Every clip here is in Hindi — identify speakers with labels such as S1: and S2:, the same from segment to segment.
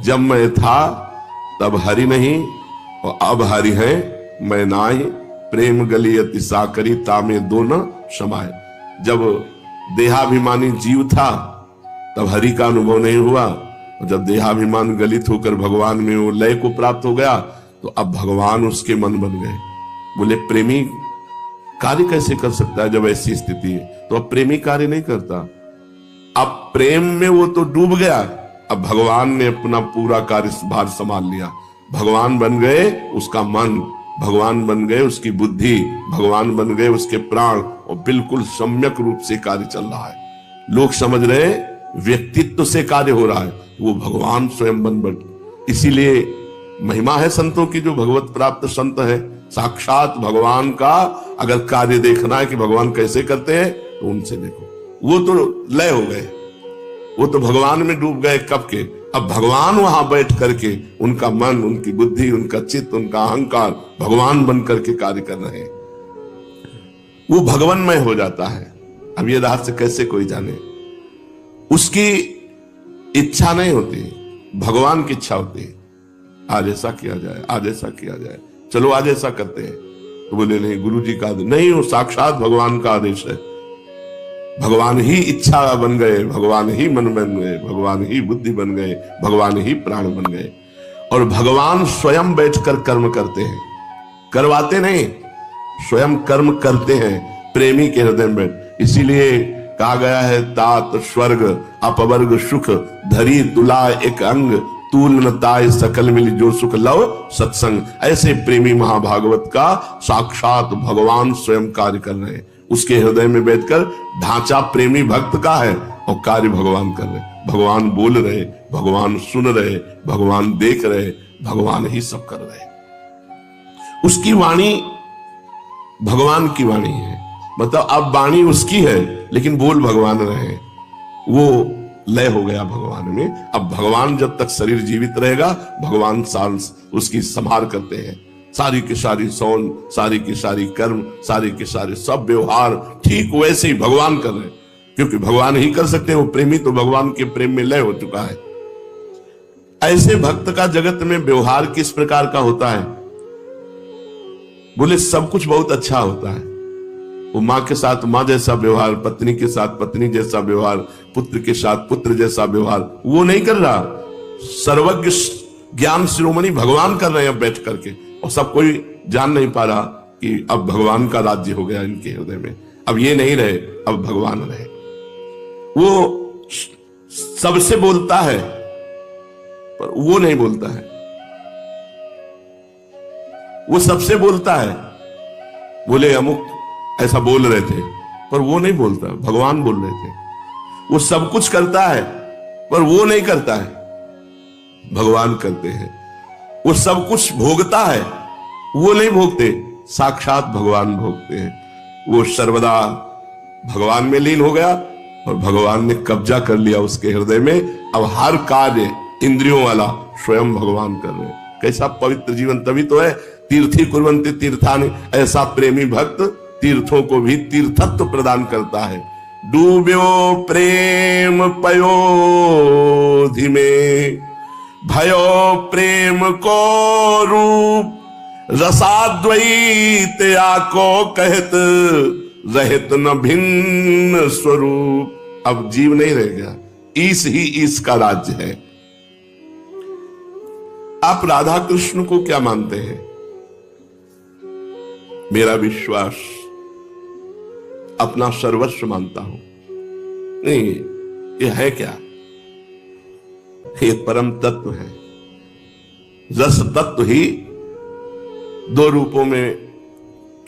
S1: जब मैं था तब हरि नहीं और अब हरि है मैं नाहि, प्रेम गली अति साकरी तामे दो न समाये। जब देहाभिमानी जीव था तब हरि का अनुभव नहीं हुआ, और जब देहाभिमान गलित होकर भगवान में वो लय को प्राप्त हो गया तो अब भगवान उसके मन बन गए। बोले प्रेमी कार्य कैसे कर सकता है जब ऐसी स्थिति है? तो अब प्रेमी कार्य नहीं करता, अब प्रेम में वो तो डूब गया, अब भगवान ने अपना पूरा कार्यभार संभाल लिया। भगवान बन गए उसका मन, भगवान बन गए उसकी बुद्धि, भगवान बन गए उसके प्राण, और बिल्कुल सम्यक रूप से कार्य चल रहा है। लोग समझ रहे व्यक्तित्व से कार्य हो रहा है, वो भगवान स्वयं बन बैठ। इसीलिए महिमा है संतों की, जो भगवत प्राप्त संत है, साक्षात भगवान का अगर कार्य देखना है कि भगवान कैसे करते हैं तो उनसे देखो। वो तो लय हो गए, वो तो भगवान में डूब गए कब के। अब भगवान वहां बैठ करके उनका मन, उनकी बुद्धि, उनका चित्त, उनका अहंकार भगवान बन करके कार्य कर रहे हैं, वो भगवानमय हो जाता है। अब ये रहस्य कैसे कोई जाने? उसकी इच्छा नहीं होती, भगवान की इच्छा होती है। आज ऐसा किया जाए, आज ऐसा किया जाए, चलो आज ऐसा करते हैं। तो बोले नहीं, गुरु जी का आदेश नहीं, वो साक्षात भगवान का आदेश है। भगवान ही इच्छा बन गए, भगवान ही मन बन गए, भगवान ही बुद्धि बन गए, भगवान ही प्राण बन गए। और भगवान स्वयं बैठकर कर्म करते हैं, करवाते नहीं, स्वयं कर्म करते हैं प्रेमी के हृदय में। इसीलिए कहा गया है, तात स्वर्ग अपवर्ग सुख धरी तुला एक अंग, तूल न ताय सकल मिल जो सुख लव सत्संग। ऐसे प्रेमी महाभागवत का साक्षात भगवान स्वयं कार्य कर रहे हैं। उसके हृदय में बैठकर ढांचा प्रेमी भक्त का है और कार्य भगवान कर रहे। भगवान बोल रहे, भगवान सुन रहे, भगवान देख रहे, भगवान ही सब कर रहे। उसकी वाणी भगवान की वाणी है, मतलब अब वाणी उसकी है लेकिन बोल भगवान रहे। वो लय हो गया भगवान में। अब भगवान जब तक शरीर जीवित रहेगा, भगवान उसकी संभाल करते हैं। सारी की सारी सौन, सारी की सारी कर्म, सारी के सारे सब व्यवहार ठीक वैसे ही भगवान कर रहे हैं, क्योंकि भगवान ही कर सकते हैं। वो प्रेमी तो भगवान के प्रेम में लय हो चुका है। ऐसे भक्त का जगत में व्यवहार किस प्रकार का होता है? बोले सब कुछ बहुत अच्छा होता है। वो माँ के साथ माँ जैसा व्यवहार, पत्नी के साथ पत्नी जैसा व्यवहार, पुत्र के साथ पुत्र जैसा व्यवहार वो नहीं कर रहा। सर्वज्ञ ज्ञान शिरोमणि भगवान कर रहे हैं बैठ करके, और सब कोई जान नहीं पा रहा कि अब भगवान का राज्य हो गया इनके हृदय में। अब ये नहीं रहे, अब भगवान रहे। वो सबसे बोलता है पर वो नहीं बोलता है, वो सबसे बोलता है। बोले अमुक ऐसा बोल रहे थे पर वो नहीं बोलता, भगवान बोल रहे थे। वो सब कुछ करता है पर वो नहीं करता है, भगवान करते हैं। वो सब कुछ भोगता है, वो नहीं भोगते, साक्षात भगवान भोगते हैं। वो सर्वदा भगवान में लीन हो गया और भगवान ने कब्जा कर लिया उसके हृदय में। अब हर कार्य इंद्रियों वाला स्वयं भगवान कर रहे हैं। कैसा पवित्र जीवन! तभी तो है तीर्थी कुर्वन्ति तीर्थानि। ऐसा प्रेमी भक्त तीर्थों को भी तीर्थत्व प्रदान करता है। डूब्यो प्रेम पयोधि में, भयो प्रेम को रूप, रसाद्वैत आको कहत, रहत न भिन्न स्वरूप। अब जीव नहीं रह गया, ईश ही ईश का राज्य है। आप राधा कृष्ण को क्या मानते हैं? मेरा विश्वास अपना सर्वस्व मानता हूं। नहीं, ये है क्या? ये परम तत्व है। रस तत्व ही दो रूपों में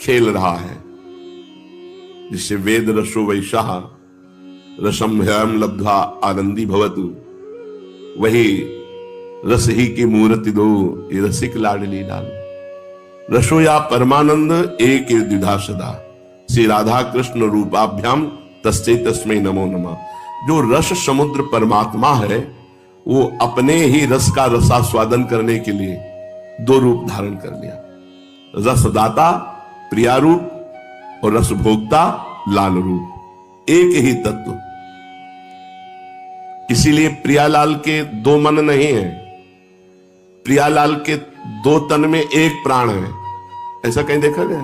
S1: खेल रहा है, जिससे वेद रसो वैशाह रसम ह्यम लब्ध्वा आनंदी भवतु। वही रस ही की मूर्ति दो, ये रसिक लाडली लाल। रसो या परमानंद एक द्विधा सदा, श्री राधा कृष्ण रूपाभ्याम तस्मै तस्मै नमो नमः। जो रस समुद्र परमात्मा है, वो अपने ही रस का रसास्वादन करने के लिए दो रूप धारण कर लिया। रसदाता प्रिया रूप और रस भोक्ता लाल रूप, एक ही तत्व। इसीलिए प्रियालाल के दो मन नहीं है, प्रियालाल के दो तन में एक प्राण है, ऐसा कहीं देखा गया?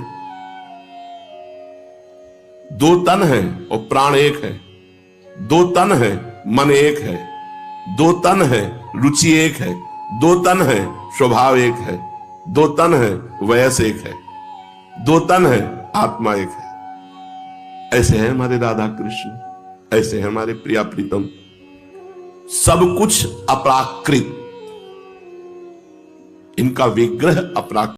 S1: दो तन है और प्राण एक है। दो तन है, मन एक है। दो तन है, रुचि एक है। दो तन है, स्वभाव एक है। दो तन है, वयस एक है। दो तन है, आत्मा एक है। ऐसे है हमारे राधा कृष्ण, ऐसे है हमारे प्रिया प्रीतम। सब कुछ अपराकृत, इनका विग्रह अपराकृत।